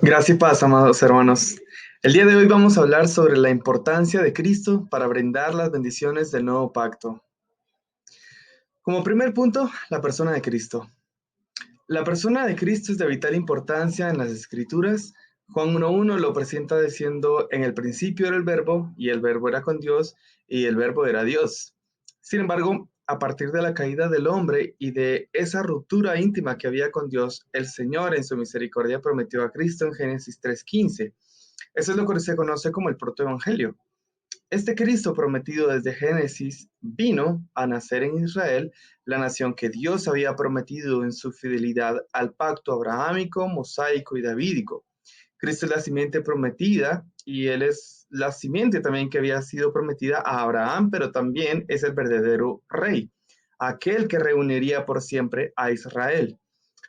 Gracias y paz, amados hermanos. El día de hoy vamos a hablar sobre la importancia de Cristo para brindar las bendiciones del nuevo pacto. Como primer punto, la persona de Cristo. La persona de Cristo es de vital importancia en las Escrituras. Juan 1.1 lo presenta diciendo: en el principio era el verbo, y el verbo era con Dios, y el verbo era Dios. Sin embargo, a partir de la caída del hombre y de esa ruptura íntima que había con Dios, el Señor en su misericordia prometió a Cristo en Génesis 3.15. Eso es lo que se conoce como el protoevangelio. Este Cristo prometido desde Génesis vino a nacer en Israel, la nación que Dios había prometido en su fidelidad al pacto abrahámico, mosaico y davídico. Cristo es la simiente prometida y Él es la simiente también que había sido prometida a Abraham, pero también es el verdadero rey, aquel que reuniría por siempre a Israel.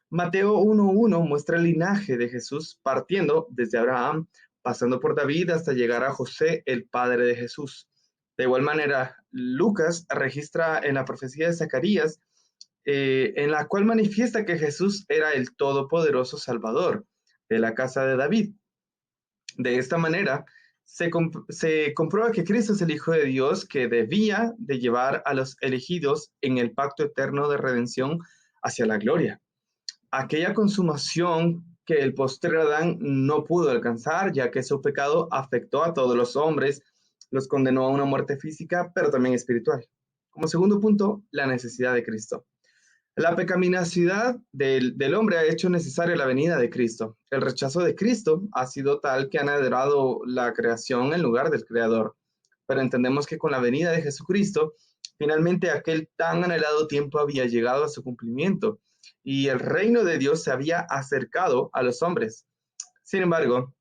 Mateo 1.1 muestra el linaje de Jesús partiendo desde Abraham, pasando por David hasta llegar a José, el padre de Jesús. De igual manera, Lucas registra en la profecía de Zacarías, en la cual manifiesta que Jesús era el todopoderoso Salvador de la casa de David. De esta manera, se comprueba que Cristo es el Hijo de Dios que debía de llevar a los elegidos en el pacto eterno de redención hacia la gloria, aquella consumación que el postrer Adán no pudo alcanzar, ya que su pecado afectó a todos los hombres, los condenó a una muerte física, pero también espiritual. Como segundo punto, la necesidad de Cristo. La pecaminosidad del hombre ha hecho necesaria la venida de Cristo. El rechazo de Cristo ha sido tal que han adorado la creación en lugar del Creador. Pero entendemos que con la venida de Jesucristo, finalmente aquel tan anhelado tiempo había llegado a su cumplimiento y el reino de Dios se había acercado a los hombres. Sin embargo,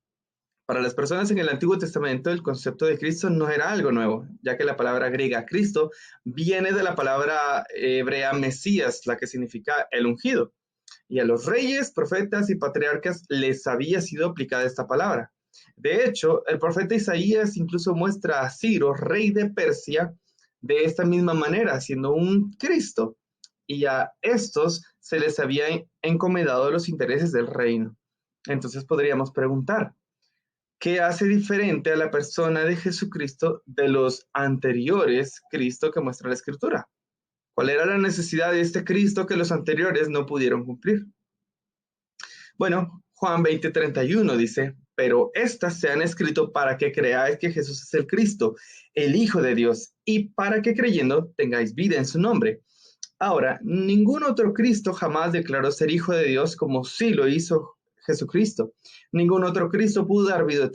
para las personas en el Antiguo Testamento, el concepto de Cristo no era algo nuevo, ya que la palabra griega Cristo viene de la palabra hebrea Mesías, la que significa el ungido. Y a los reyes, profetas y patriarcas les había sido aplicada esta palabra. De hecho, el profeta Isaías incluso muestra a Ciro, rey de Persia, de esta misma manera, siendo un Cristo. Y a estos se les había encomendado los intereses del reino. Entonces podríamos preguntar, ¿qué hace diferente a la persona de Jesucristo de los anteriores Cristo que muestra la Escritura? ¿Cuál era la necesidad de este Cristo que los anteriores no pudieron cumplir? Bueno, Juan 20:31 dice: pero estas se han escrito para que creáis que Jesús es el Cristo, el Hijo de Dios, y para que creyendo tengáis vida en su nombre. Ahora, ningún otro Cristo jamás declaró ser Hijo de Dios como sí lo hizo Jesucristo. Ningún otro Cristo pudo dar vida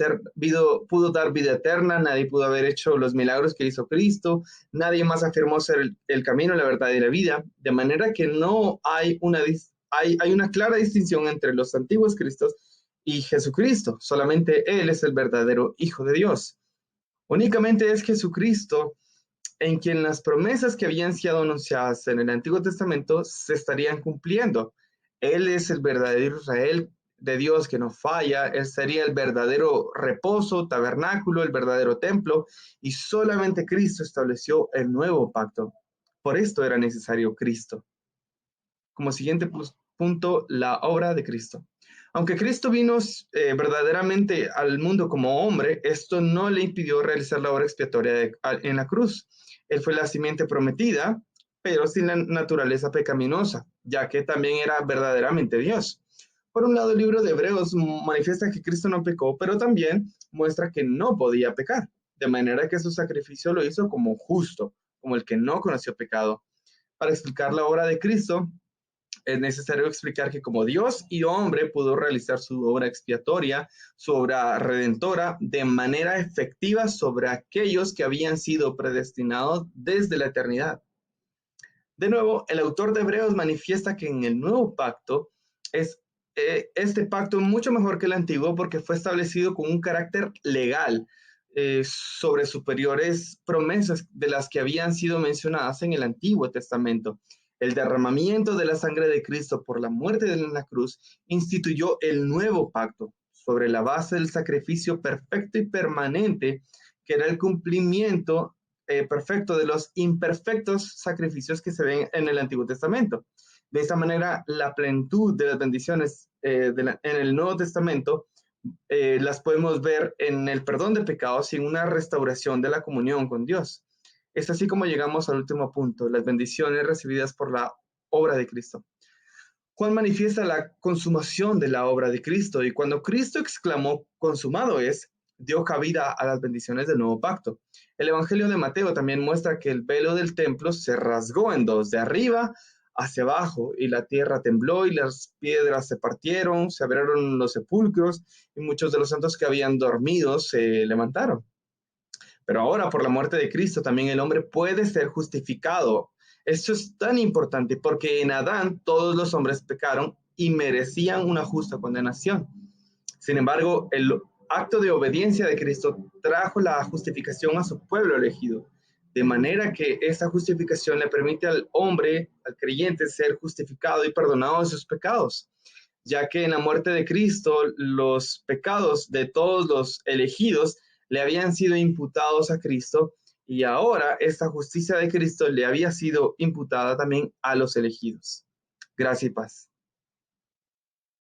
eterna, nadie pudo haber hecho los milagros que hizo Cristo, nadie más afirmó ser el camino, la verdad y la vida, de manera que no hay hay una clara distinción entre los antiguos Cristos y Jesucristo. Solamente Él es el verdadero Hijo de Dios. Únicamente es Jesucristo en quien las promesas que habían sido anunciadas en el Antiguo Testamento se estarían cumpliendo. Él es el verdadero Israel de Dios que no falla, Él sería el verdadero reposo, tabernáculo, el verdadero templo, y solamente Cristo estableció el nuevo pacto. Por esto era necesario Cristo. Como siguiente punto, la obra de Cristo. Aunque Cristo vino verdaderamente al mundo como hombre, esto no le impidió realizar la obra expiatoria en la cruz. Él fue la simiente prometida, pero sin la naturaleza pecaminosa, ya que también era verdaderamente Dios. Por un lado, el libro de Hebreos manifiesta que Cristo no pecó, pero también muestra que no podía pecar, de manera que su sacrificio lo hizo como justo, como el que no conoció pecado. Para explicar la obra de Cristo, es necesario explicar que como Dios y hombre pudo realizar su obra expiatoria, su obra redentora, de manera efectiva sobre aquellos que habían sido predestinados desde la eternidad. De nuevo, el autor de Hebreos manifiesta que en el nuevo pacto es este pacto mucho mejor que el antiguo porque fue establecido con un carácter legal sobre superiores promesas de las que habían sido mencionadas en el Antiguo Testamento. El derramamiento de la sangre de Cristo por la muerte de la cruz instituyó el nuevo pacto sobre la base del sacrificio perfecto y permanente, que era el cumplimiento perfecto de los imperfectos sacrificios que se ven en el Antiguo Testamento. De esta manera, la plenitud de las bendiciones en el Nuevo Testamento las podemos ver en el perdón de pecados y en una restauración de la comunión con Dios. Es así como llegamos al último punto, las bendiciones recibidas por la obra de Cristo. Juan manifiesta la consumación de la obra de Cristo y cuando Cristo exclamó, consumado es, dio cabida a las bendiciones del nuevo pacto. El Evangelio de Mateo también muestra que el velo del templo se rasgó en dos, de arriba hacia abajo, y la tierra tembló y las piedras se partieron, se abrieron los sepulcros y muchos de los santos que habían dormido se levantaron. Pero ahora, por la muerte de Cristo, también el hombre puede ser justificado. Esto es tan importante porque en Adán todos los hombres pecaron y merecían una justa condenación. Sin embargo, el acto de obediencia de Cristo trajo la justificación a su pueblo elegido, de manera que esta justificación le permite al hombre, al creyente, ser justificado y perdonado de sus pecados, ya que en la muerte de Cristo los pecados de todos los elegidos le habían sido imputados a Cristo y ahora esta justicia de Cristo le había sido imputada también a los elegidos. Gracias y paz.